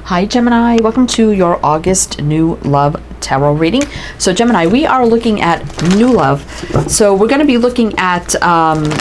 Hi Gemini, welcome to your August New Love Tarot reading. So Gemini, we are looking at new love. So we're going to be looking at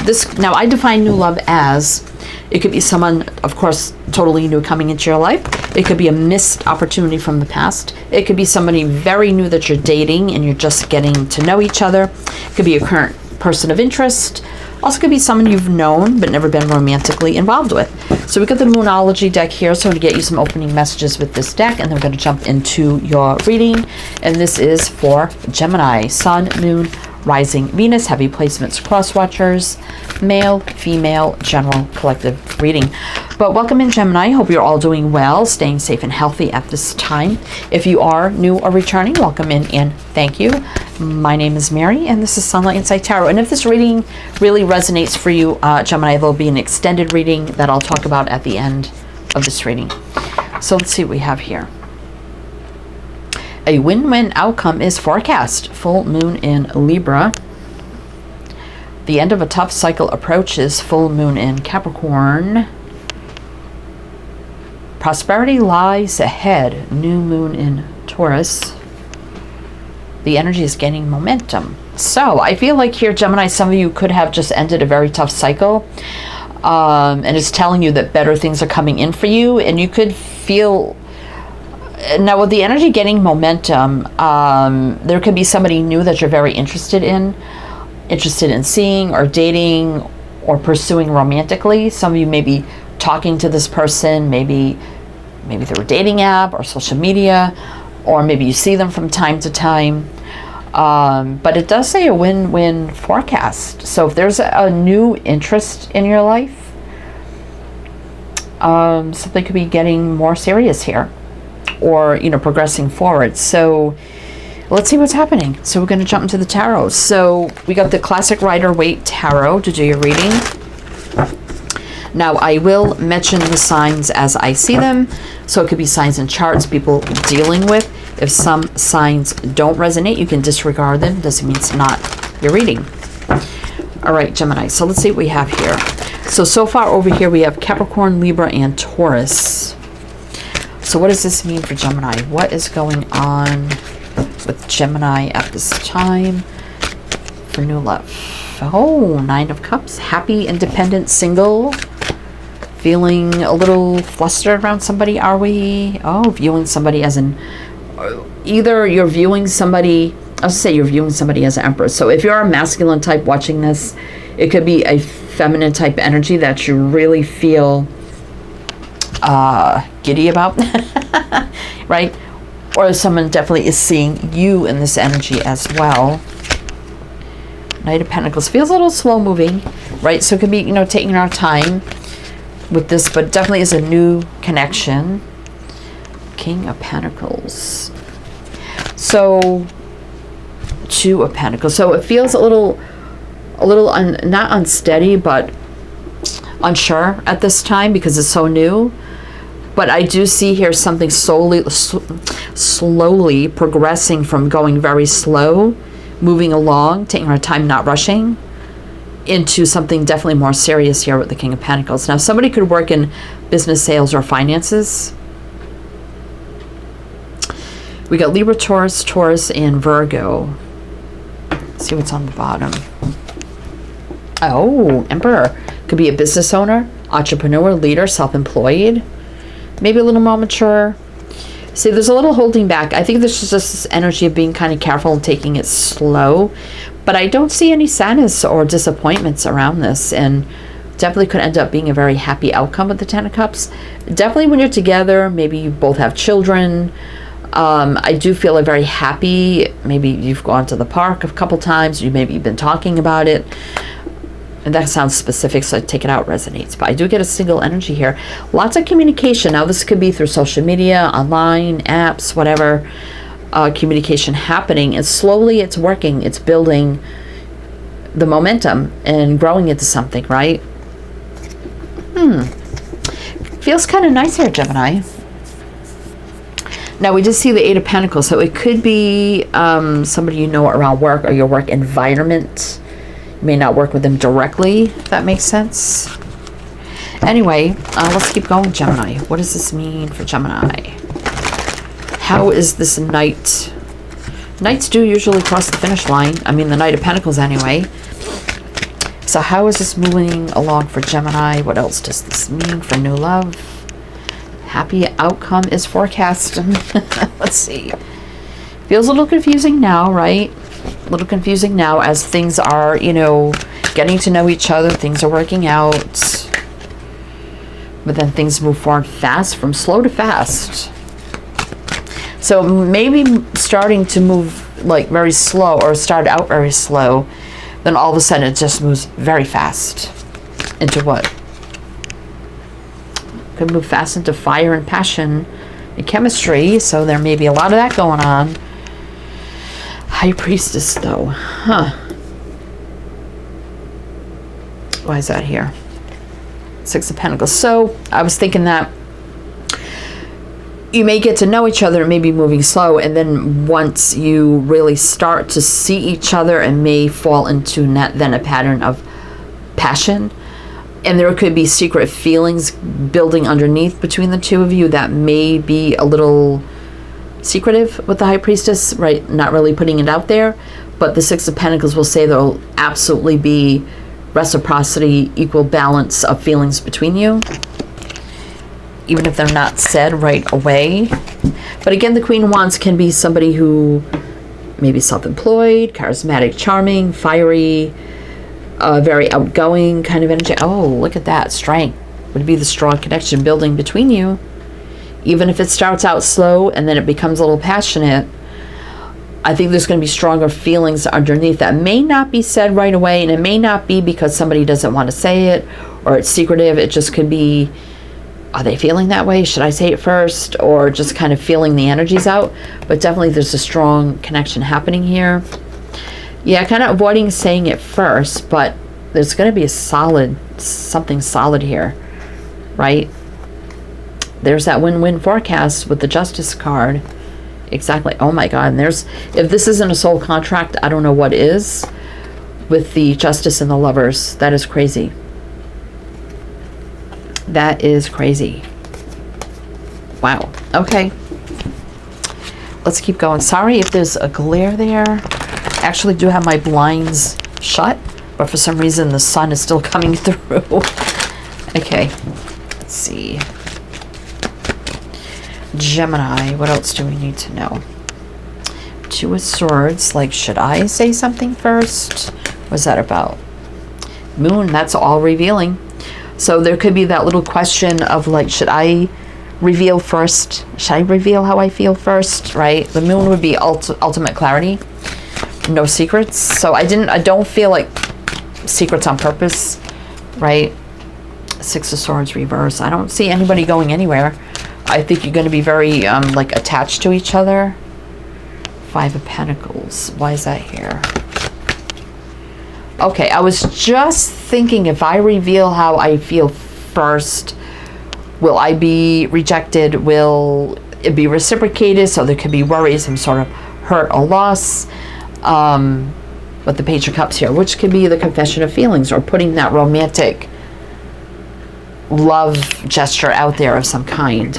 this. Now I define new love as, it could be someone, of course, totally new coming into your life. It could be a missed opportunity from the past. It could be somebody very new that you're dating and you're just getting to know each other. It could be a current person of interest. Also could be someone you've known but never been romantically involved with. So we got the Moonology deck here, so to get you some opening messages with this deck, and then we're going to jump into your reading. And this is for Gemini, Sun, Moon, Rising, Venus, heavy placements, cross watchers, male, female, general, collective reading. But welcome in Gemini. Hope you're all doing well, staying safe and healthy at this time. If you are new or returning, welcome in and thank you. My name is Mary, and this is Sunlight Insight Tarot. And if this reading really resonates for you, Gemini, there'll be an extended reading that I'll talk about at the end of this reading. So let's see what we have here. A win-win outcome is forecast. Full moon in Libra. The end of a tough cycle approaches. Full moon in Capricorn. Prosperity lies ahead. New moon in Taurus. The energy is gaining momentum. So I feel like here, Gemini, some of you could have just ended a very tough cycle. And it's telling you that better things are coming in for you. And you could feel... Now, with the energy getting momentum, there could be somebody new that you're very interested in seeing or dating or pursuing romantically. Some of you may be talking to this person, maybe through a dating app or social media, or maybe you see them from time to time. But it does say a win-win forecast. So if there's a new interest in your life, something could be getting more serious here, or progressing forward. So let's see what's happening. So we're going to jump into the tarot. So we got the classic Rider-Waite tarot to do your reading. Now I will mention the signs as I see them. So it could be signs and charts people dealing with. If some signs don't resonate, you can disregard them. Doesn't mean it's not your reading. All right, Gemini. So let's see what we have here. So far over here we have Capricorn, Libra, and Taurus. So what does this mean for Gemini? What is going on with Gemini at this time for new love? Oh, Nine of Cups. Happy, independent, single. Feeling a little flustered around somebody, are we? Oh, viewing somebody as an... Either you're viewing somebody... I'll say you're viewing somebody as an Empress. So if you're a masculine type watching this, it could be a feminine type energy that you really feel... giddy about, right? Or someone definitely is seeing you in this energy as well. Knight of Pentacles feels a little slow moving, right? So it could be, taking our time with this, but definitely is a new connection. King of Pentacles. So Two of Pentacles. So it feels a little not unsteady, but unsure at this time because it's so new. But I do see here something slowly progressing from going very slow, moving along, taking our time, not rushing, into something definitely more serious here with the King of Pentacles. Now, somebody could work in business, sales, or finances. We got Libra, Taurus, and Virgo. Let's see what's on the bottom. Oh, Emperor. Could be a business owner, entrepreneur, leader, self-employed. Maybe a little more mature. See, there's a little holding back. I think there's just this energy of being kind of careful and taking it slow. But I don't see any sadness or disappointments around this. And definitely could end up being a very happy outcome with the Ten of Cups. Definitely when you're together, maybe you both have children. I do feel like very happy. Maybe you've gone to the park a couple times. Maybe you've been talking about it. And that sounds specific, so I take it out, resonates. But I do get a single energy here. Lots of communication. Now, this could be through social media, online, apps, whatever. Communication happening. And slowly it's working. It's building the momentum and growing into something, right? Feels kind of nice here, Gemini. Now, we just see the Eight of Pentacles. So it could be somebody around work or your work environment. You may not work with them directly, if that makes sense. Anyway, let's keep going, Gemini. What does this mean for Gemini? How is this Knight? Knights do usually cross the finish line. I mean, the Knight of Pentacles anyway. So how is this moving along for Gemini? What else does this mean for new love? Happy outcome is forecast. Let's see. Feels a little confusing now, right? A little confusing now as things are, you know, getting to know each other. Things are working out. But then things move forward fast, from slow to fast. So maybe starting to move like very slow, or start out very slow. Then all of a sudden it just moves very fast into what? Could move fast into fire and passion and chemistry. So there may be a lot of that going on. High Priestess though. Huh. Why is that here? Six of Pentacles. So I was thinking that you may get to know each other, maybe moving slow, and then once you really start to see each other, and may fall into then a pattern of passion, and there could be secret feelings building underneath between the two of you that may be a little secretive with the High Priestess, right? Not really putting it out there, but the Six of Pentacles will say there'll absolutely be reciprocity, equal balance of feelings between you, even if they're not said right away. But again, the Queen of Wands can be somebody who may be self-employed, charismatic, charming, fiery, very outgoing kind of energy. Oh, look at that. Strength would be the strong connection building between you. Even if it starts out slow and then it becomes a little passionate, I think there's going to be stronger feelings underneath that may not be said right away, and it may not be because somebody doesn't want to say it or it's secretive. It just could be, are they feeling that way? Should I say it first? Or just kind of feeling the energies out. But definitely there's a strong connection happening here. Yeah, kind of avoiding saying it first, but there's going to be a something solid here, right? There's that win-win forecast with the Justice card. Exactly. Oh my God. And if this isn't a soul contract, I don't know what is, with the Justice and the Lovers. That is crazy. That is crazy. Wow. Okay. Let's keep going. Sorry if there's a glare there. I actually do have my blinds shut, but for some reason the sun is still coming through. Okay. Let's see. Gemini, what else do we need to know? Two of Swords, like, should I say something first? What's that about? Moon, that's all revealing. So there could be that little question of like, should I reveal first? Should I reveal how I feel first, right? The Moon would be ultimate clarity. No secrets. So I don't feel like secrets on purpose, right? Six of Swords reverse. I don't see anybody going anywhere. I think you're going to be very like attached to each other. Five of Pentacles. Why is that here? Okay, I was just thinking, if I reveal how I feel first, will I be rejected? Will it be reciprocated? So there could be worries, some sort of hurt or loss. With the Page of Cups here, which could be the confession of feelings, or putting that romantic love gesture out there of some kind.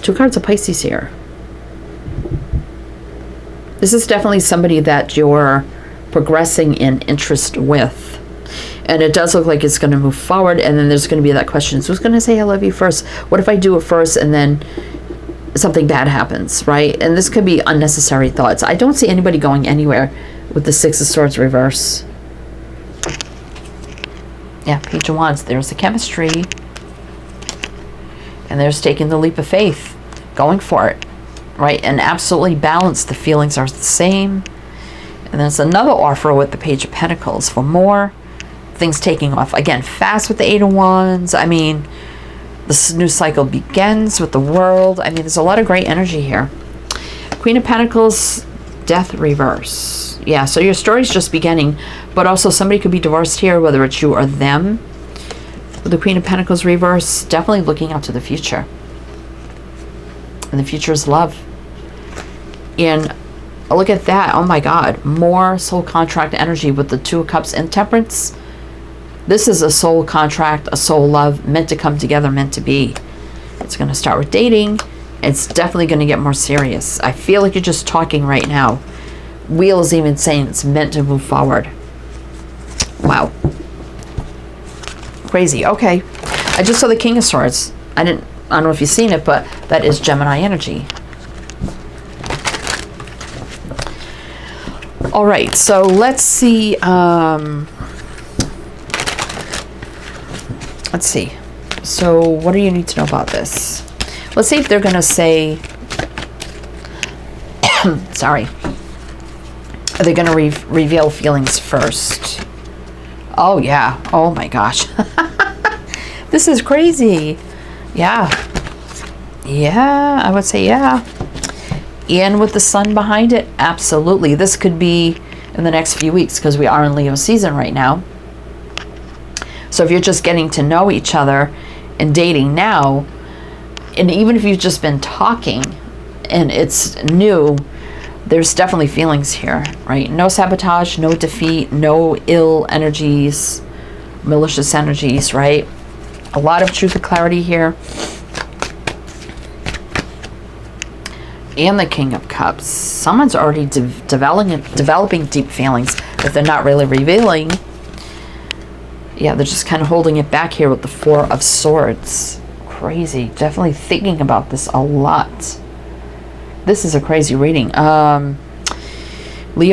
Two cards of Pisces here. This is definitely somebody that you're progressing in interest with. And it does look like it's going to move forward, and then there's going to be that question, who's going to say I love you first? What if I do it first and then something bad happens, right? And this could be unnecessary thoughts. I don't see anybody going anywhere with the Six of Swords reverse. Yeah, Page of Wands. There's the chemistry. And there's taking the leap of faith, going for it, right? And absolutely balanced. The feelings are the same. And there's another offer with the Page of Pentacles for more things taking off. Again, fast with the Eight of Wands. I mean, this new cycle begins with the World. I mean, there's a lot of great energy here. Queen of Pentacles, Death reverse. Yeah, so your story's just beginning, but also somebody could be divorced here, whether it's you or them. The Queen of Pentacles reverse, definitely looking out to the future. And the future is love. And look at that. Oh my God. More soul contract energy with the Two of Cups and Temperance. This is a soul contract, a soul love, meant to come together, meant to be. It's going to start with dating. It's definitely going to get more serious. I feel like you're just talking right now. Wheel is even saying it's meant to move forward. Wow. Crazy. Okay. I just saw the King of Swords. I don't know if you've seen it, but that is Gemini energy. All right. So let's see. Let's see. So what do you need to know about this? Let's see if they're going to say, sorry. Are they going to reveal feelings first? Oh, yeah. Oh, my gosh. This is crazy. Yeah. Yeah, I would say yeah. And with the sun behind it, absolutely. This could be in the next few weeks because we are in Leo season right now. So if you're just getting to know each other and dating now, and even if you've just been talking and it's new, there's definitely feelings here, right? No sabotage, no defeat, no ill energies, malicious energies, right? A lot of truth and clarity here. And the King of Cups. Someone's already developing deep feelings that they're not really revealing. Yeah, they're just kind of holding it back here with the Four of Swords. Crazy. Definitely thinking about this a lot. This is a crazy reading. Leo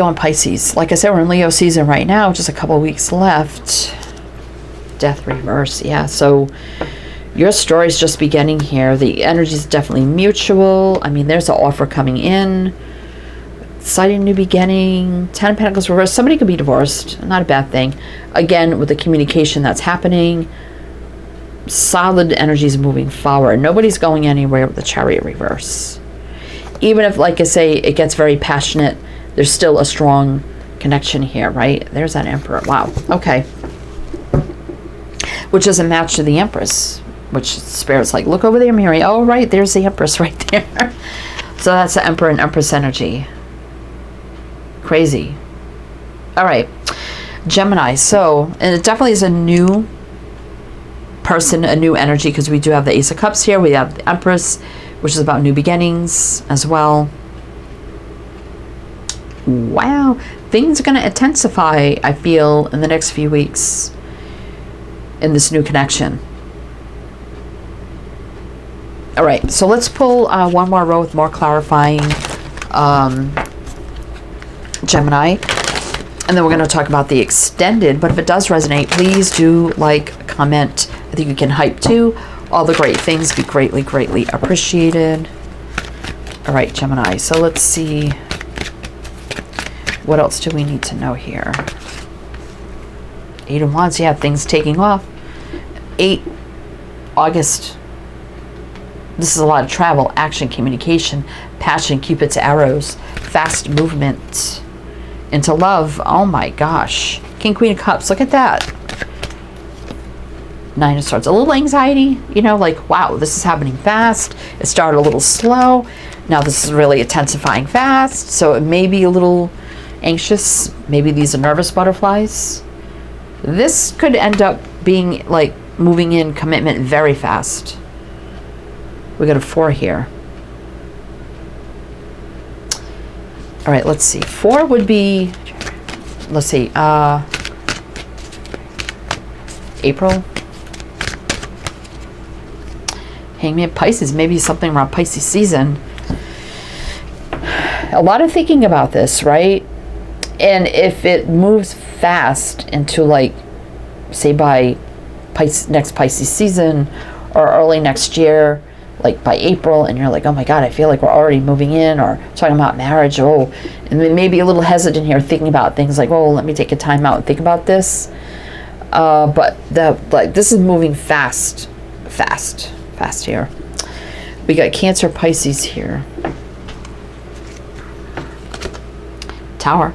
and Pisces. Like I said, we're in Leo season right now. Just a couple of weeks left. Death reverse. Yeah, so your story is just beginning here. The energy is definitely mutual. I mean, there's an offer coming in. Exciting new beginning. 10 of Pentacles reverse. Somebody could be divorced. Not a bad thing. Again, with the communication that's happening, solid energies moving forward. Nobody's going anywhere with the Chariot reverse. Even if, like I say, it gets very passionate, there's still a strong connection here, right? There's that Emperor. Wow. Okay. Which is a match to the Empress. Which Spirit's like, look over there, Mary. Oh, right. There's the Empress right there. So that's the Emperor and Empress energy. Crazy. All right. Gemini. So, and it definitely is a new person, a new energy, because we do have the Ace of Cups here. We have the Empress, which is about new beginnings as well. Wow. Things are going to intensify, I feel, in the next few weeks in this new connection. All right. So let's pull one more row with more clarifying Gemini. And then we're going to talk about the extended. But if it does resonate, please do like, comment. I think you can hype too. All the great things be greatly, greatly appreciated. All right, Gemini. So let's see. What else do we need to know here? 8 of Wands. Yeah, things taking off. 8 August. This is a lot of travel, action, communication, passion, Cupid's arrows, fast movement into love. Oh my gosh. King, Queen of Cups. Look at that. 9 of Swords. A little anxiety, you know, like, wow, this is happening fast. It started a little slow. Now this is really intensifying fast. So it may be a little anxious. Maybe these are nervous butterflies. This could end up being like moving in commitment very fast. We got a 4 here. All right, let's see. 4 would be, let's see, April. Hangman, Pisces, maybe something around Pisces season. A lot of thinking about this, right? And if it moves fast into, like, say by next Pisces season or early next year, like by April, and you're like, oh my God, I feel like we're already moving in, or talking about marriage, and then maybe a little hesitant here, thinking about things like, oh, let me take a time out and think about this. But this is moving fast here. We got Cancer, Pisces here. Tower.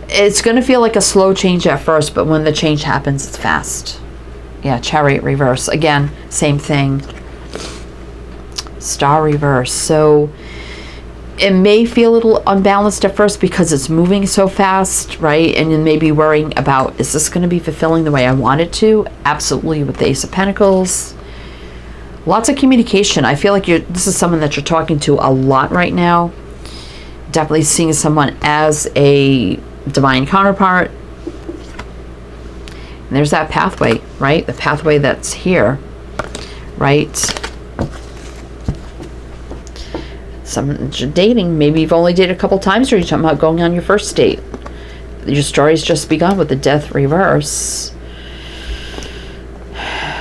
It's going to feel like a slow change at first, but when the change happens, it's fast. Yeah, Chariot reverse. Again, same thing. Star reverse. So it may feel a little unbalanced at first because it's moving so fast, right? And you may be worrying about, is this going to be fulfilling the way I want it to? Absolutely, with the Ace of Pentacles. Lots of communication. I feel like this is someone that you're talking to a lot right now. Definitely seeing someone as a divine counterpart. And there's that pathway, right? The pathway that's here, right? Someone that you're dating, maybe you've only dated a couple times, or you're talking about going on your first date. Your story's just begun with the Death reverse.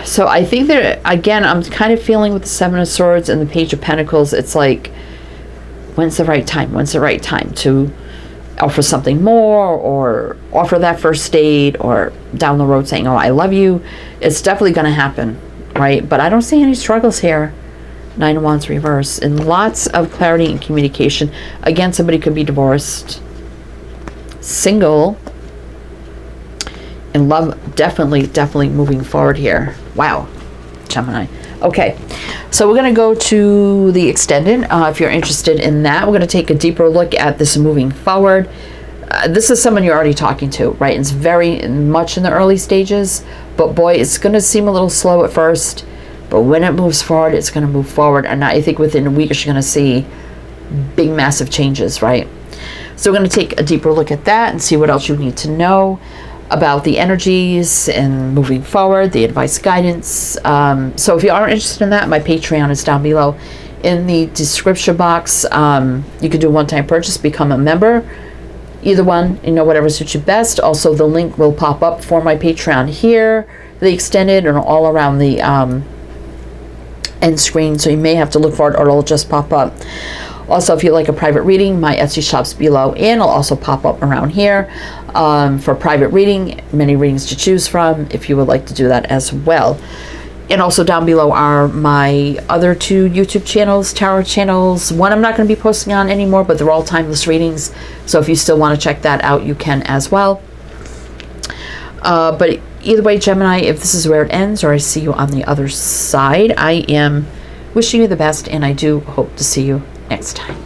So I think that, again, I'm kind of feeling with the Seven of Swords and the Page of Pentacles, it's like, when's the right time? When's the right time to offer something more, or offer that first date, or down the road saying, oh, I love you? It's definitely going to happen, right? But I don't see any struggles here. Nine of Wands reverse, and lots of clarity and communication. Again, somebody could be divorced, single, and love definitely moving forward here. Wow, Gemini. Okay, so we're going to go to the extended. If you're interested in that, we're going to take a deeper look at this moving forward. This is someone you're already talking to, right? It's very much in the early stages, but boy, it's going to seem a little slow at first, but when it moves forward, it's going to move forward. And I think within a week, you're going to see big, massive changes, right? So we're going to take a deeper look at that and see what else you need to know about the energies and moving forward, the advice, guidance. So if you are interested in that, my Patreon is down below in the description box. You can do a one-time purchase, become a member. Either one, whatever suits you best. Also, the link will pop up for my Patreon here, the extended, and all around the end screen. So you may have to look for it, or it'll just pop up. Also, if you like a private reading, my Etsy shop's below, and it'll also pop up around here for private reading. Many readings to choose from if you would like to do that as well. And also down below are my other two YouTube channels, tarot channels. One I'm not going to be posting on anymore, but they're all timeless readings. So if you still want to check that out, you can as well. But either way, Gemini, if this is where it ends, or I see you on the other side, I am wishing you the best, and I do hope to see you next time.